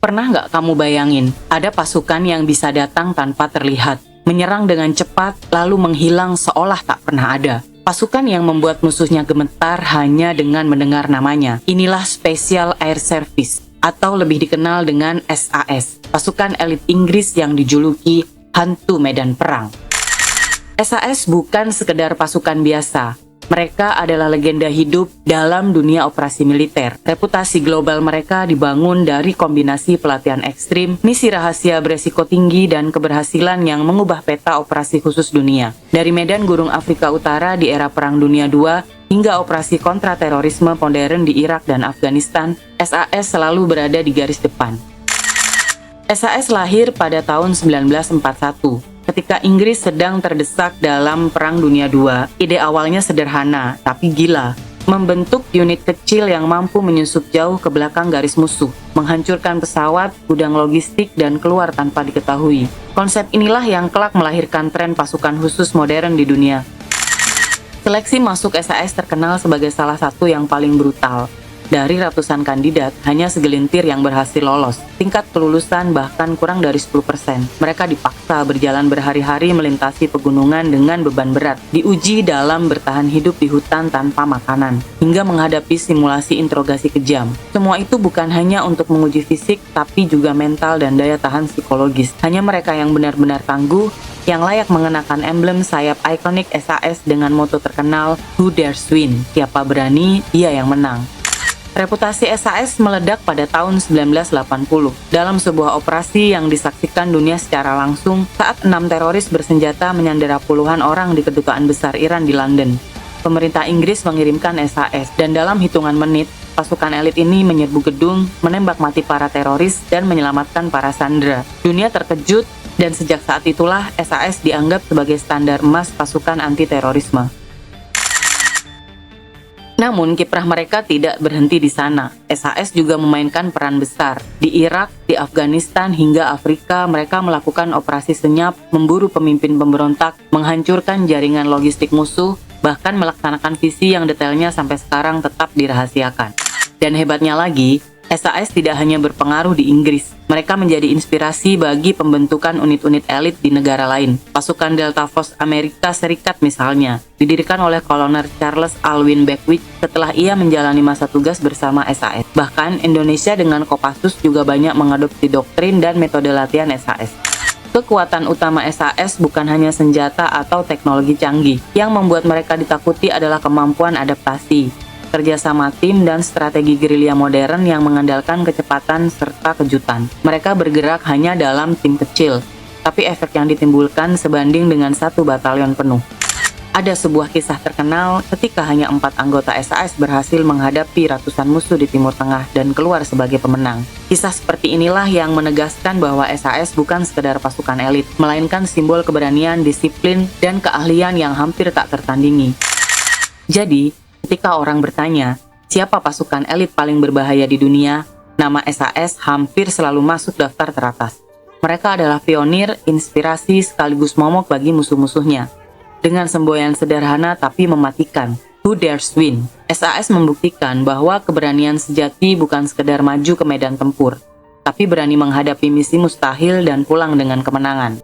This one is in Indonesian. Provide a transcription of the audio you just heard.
Pernah nggak kamu bayangin, ada pasukan yang bisa datang tanpa terlihat, menyerang dengan cepat, lalu menghilang seolah tak pernah ada. Pasukan yang membuat musuhnya gemetar hanya dengan mendengar namanya. Inilah Special Air Service, atau lebih dikenal dengan SAS, pasukan elit Inggris yang dijuluki hantu medan perang. SAS bukan sekedar pasukan biasa. Mereka adalah legenda hidup dalam dunia operasi militer. Reputasi global mereka dibangun dari kombinasi pelatihan ekstrim, misi rahasia beresiko tinggi, dan keberhasilan yang mengubah peta operasi khusus dunia. Dari medan gurun Afrika Utara di era Perang Dunia II hingga operasi kontraterorisme modern di Irak dan Afghanistan, SAS selalu berada di garis depan. SAS lahir pada tahun 1941. Ketika Inggris sedang terdesak dalam Perang Dunia II, ide awalnya sederhana, tapi gila. Membentuk unit kecil yang mampu menyusup jauh ke belakang garis musuh, menghancurkan pesawat, gudang logistik, dan keluar tanpa diketahui. Konsep inilah yang kelak melahirkan tren pasukan khusus modern di dunia. Seleksi masuk SAS terkenal sebagai salah satu yang paling brutal. Dari ratusan kandidat, hanya segelintir yang berhasil lolos. Tingkat kelulusan bahkan kurang dari 10%. Mereka dipaksa berjalan berhari-hari melintasi pegunungan dengan beban berat, diuji dalam bertahan hidup di hutan tanpa makanan, hingga menghadapi simulasi interogasi kejam. Semua itu bukan hanya untuk menguji fisik, tapi juga mental dan daya tahan psikologis. Hanya mereka yang benar-benar tangguh, yang layak mengenakan emblem sayap ikonik SAS dengan moto terkenal, "Who Dares Win?" Siapa berani, dia yang menang. Reputasi SAS meledak pada tahun 1980 dalam sebuah operasi yang disaksikan dunia secara langsung saat 6 teroris bersenjata menyandera puluhan orang di kedutaan besar Iran di London. Pemerintah Inggris mengirimkan SAS dan dalam hitungan menit, pasukan elit ini menyerbu gedung, menembak mati para teroris, dan menyelamatkan para sandera. Dunia terkejut dan sejak saat itulah SAS dianggap sebagai standar emas pasukan anti-terorisme. Namun, kiprah mereka tidak berhenti di sana. SAS juga memainkan peran besar. Di Irak, di Afghanistan, hingga Afrika, mereka melakukan operasi senyap, memburu pemimpin pemberontak, menghancurkan jaringan logistik musuh, bahkan melaksanakan visi yang detailnya sampai sekarang tetap dirahasiakan. Dan hebatnya lagi, SAS tidak hanya berpengaruh di Inggris. Mereka menjadi inspirasi bagi pembentukan unit-unit elit di negara lain. Pasukan Delta Force Amerika Serikat misalnya, didirikan oleh Kolonel Charles Alwyn Beckwith setelah ia menjalani masa tugas bersama SAS. Bahkan Indonesia dengan Kopassus juga banyak mengadopsi doktrin dan metode latihan SAS. Kekuatan utama SAS bukan hanya senjata atau teknologi canggih. Yang membuat mereka ditakuti adalah kemampuan adaptasi, kerjasama tim, dan strategi gerilya modern yang mengandalkan kecepatan serta kejutan. Mereka bergerak hanya dalam tim kecil, tapi efek yang ditimbulkan sebanding dengan satu batalion penuh. Ada sebuah kisah terkenal ketika hanya 4 anggota SAS berhasil menghadapi ratusan musuh di Timur Tengah dan keluar sebagai pemenang. Kisah seperti inilah yang menegaskan bahwa SAS bukan sekedar pasukan elit, melainkan simbol keberanian, disiplin, dan keahlian yang hampir tak tertandingi. Jadi, ketika orang bertanya, siapa pasukan elit paling berbahaya di dunia? Nama SAS hampir selalu masuk daftar teratas. Mereka adalah pionir, inspirasi, sekaligus momok bagi musuh-musuhnya. Dengan semboyan sederhana tapi mematikan, "Who Dares Win?" SAS membuktikan bahwa keberanian sejati bukan sekedar maju ke medan tempur, tapi berani menghadapi misi mustahil dan pulang dengan kemenangan.